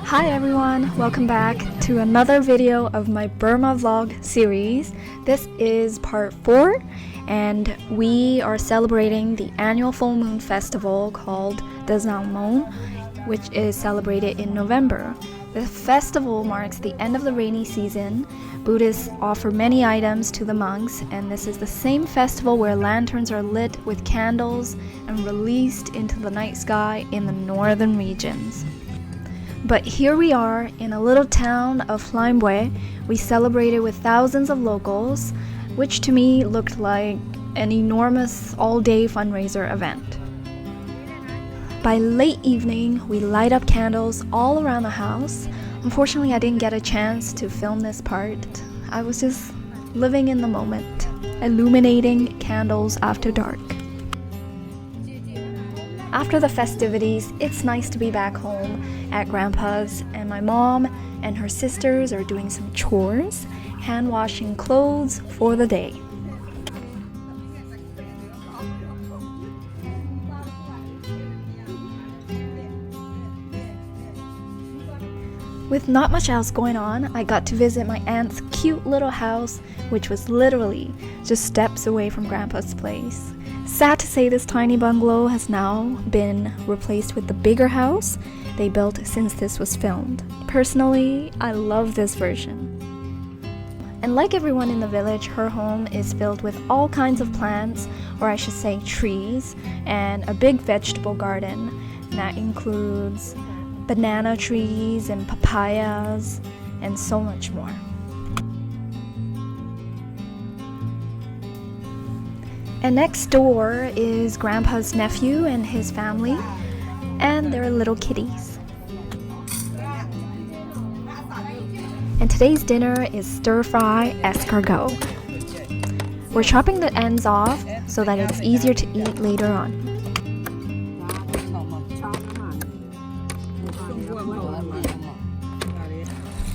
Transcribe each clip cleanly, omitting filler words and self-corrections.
Hi everyone, welcome back to another video of my Burma vlog series. This is part 4 and we are celebrating the annual full moon festival called Tazaungmone, which is celebrated in November. The festival marks the end of the rainy season. Buddhists offer many items to the monks, and this is the same festival where lanterns are lit with candles and released into the night sky in the northern regions. But here we are in a little town of Myanmar. We celebrated with thousands of locals, which to me looked like an enormous all-day fundraiser event. By late evening, we light up candles all around the house. Unfortunately, I didn't get a chance to film this part. I was just living in the moment, illuminating candles after dark. After the festivities, it's nice to be back home at Grandpa's, and my mom and her sisters are doing some chores, hand washing clothes for the day. With not much else going on, I got to visit my aunt's cute little house, which was literally just steps away from Grandpa's place. Sad to say, this tiny bungalow has now been replaced with the bigger house they built since this was filmed. Personally, I love this version. And like everyone in the village, her home is filled with all kinds of plants, or I should say trees, and a big vegetable garden that includes banana trees and papayas and so much more. And next door is Grandpa's nephew and his family and their little kitties. And today's dinner is stir-fry escargot. We're chopping the ends off so that it's easier to eat later on.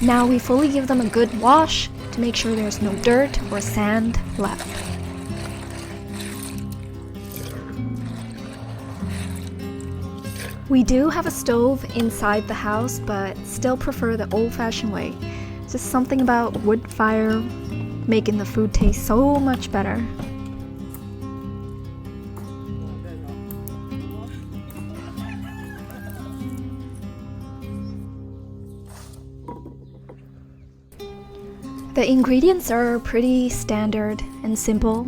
Now we fully give them a good wash to make sure there's no dirt or sand left. We do have a stove inside the house, but still prefer the old-fashioned way. Just something about wood fire making the food taste so much better. The ingredients are pretty standard and simple,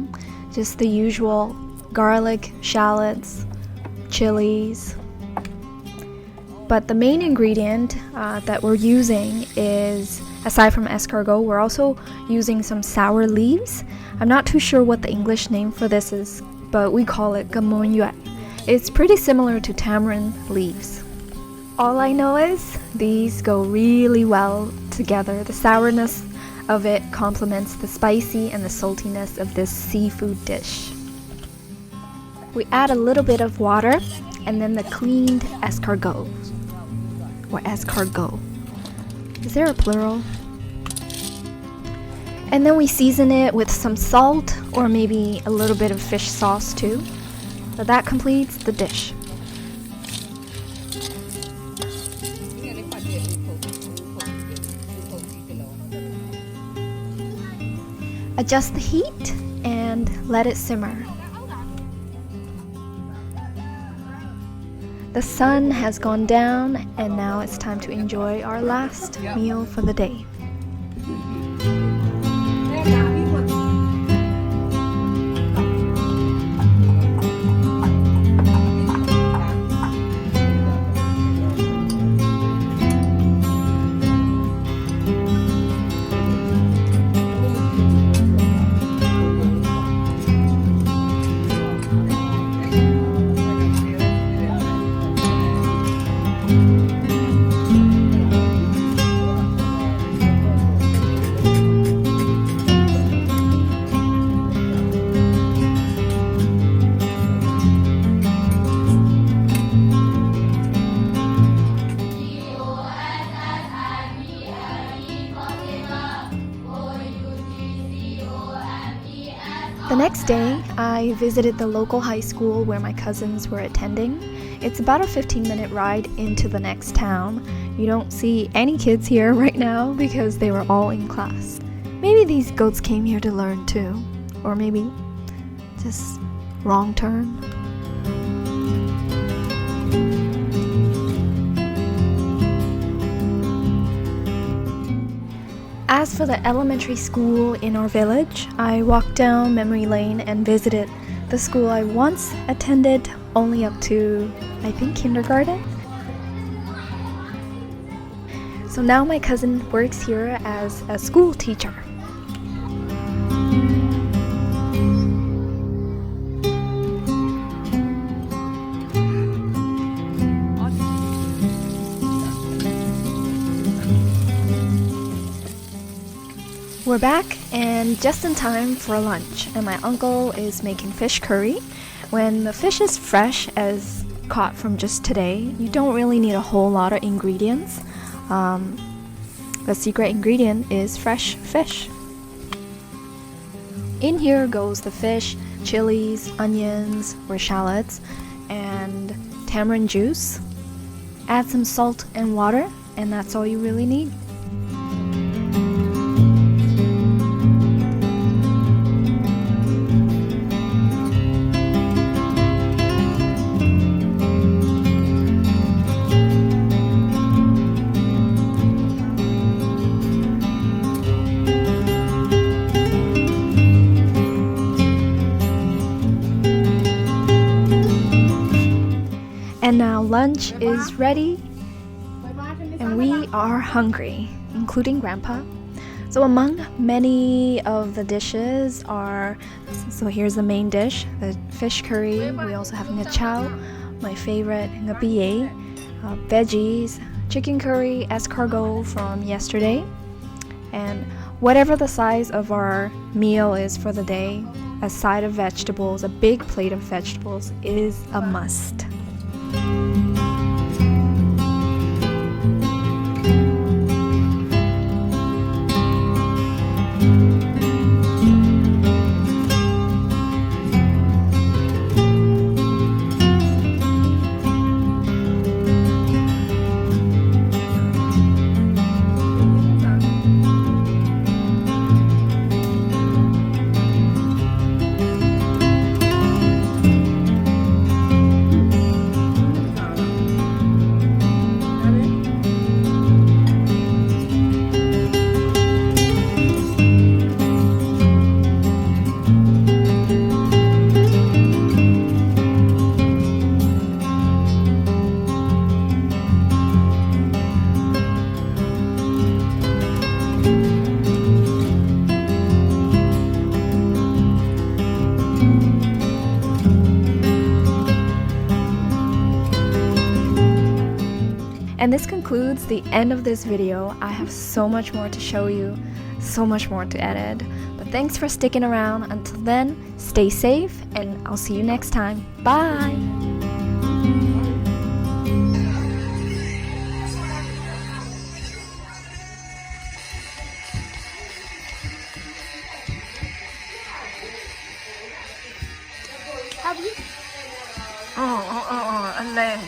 just the usual garlic, shallots, chilies. But the main ingredient that we're using is, aside from escargot, we're also using some sour leaves. I'm not too sure what the English name for this is, but we call it gamongyue. It's pretty similar to tamarind leaves. All I know is these go really well together. The sourness of it complements the spicy and the saltiness of this seafood dish. We add a little bit of water and then the cleaned escargot. Or escargot. Is there a plural? And then we season it with some salt or maybe a little bit of fish sauce too. So that completes the dish. Adjust the heat and let it simmer. The sun has gone down and now it's time to enjoy our last meal for the day. The next day, I visited the local high school where my cousins were attending. It's about a 15-minute ride into the next town. You don't see any kids here right now because they were all in class. Maybe these goats came here to learn too, or maybe just wrong turn. As for the elementary school in our village, I walked down memory lane and visited the school I once attended only up to, I think, kindergarten. So now my cousin works here as a school teacher. We're back and just in time for lunch, and my uncle is making fish curry. When the fish is fresh as caught from just today, you don't really need a whole lot of ingredients. The secret ingredient is fresh fish. In here goes the fish, chilies, onions or shallots, and tamarind juice. Add some salt and water, and that's all you really need. And now lunch is ready, and we are hungry, including Grandpa. So among many of the dishes are, so here's the main dish, the fish curry. We also have nga chao, my favorite, nga biye, veggies, chicken curry, escargot from yesterday, and whatever the size of our meal is for the day, a side of vegetables, a big plate of vegetables is a must. And this concludes the end of this video. I have so much more to show you, so much more to edit. But thanks for sticking around. Until then, stay safe, and I'll see you next time. Bye! Anh lên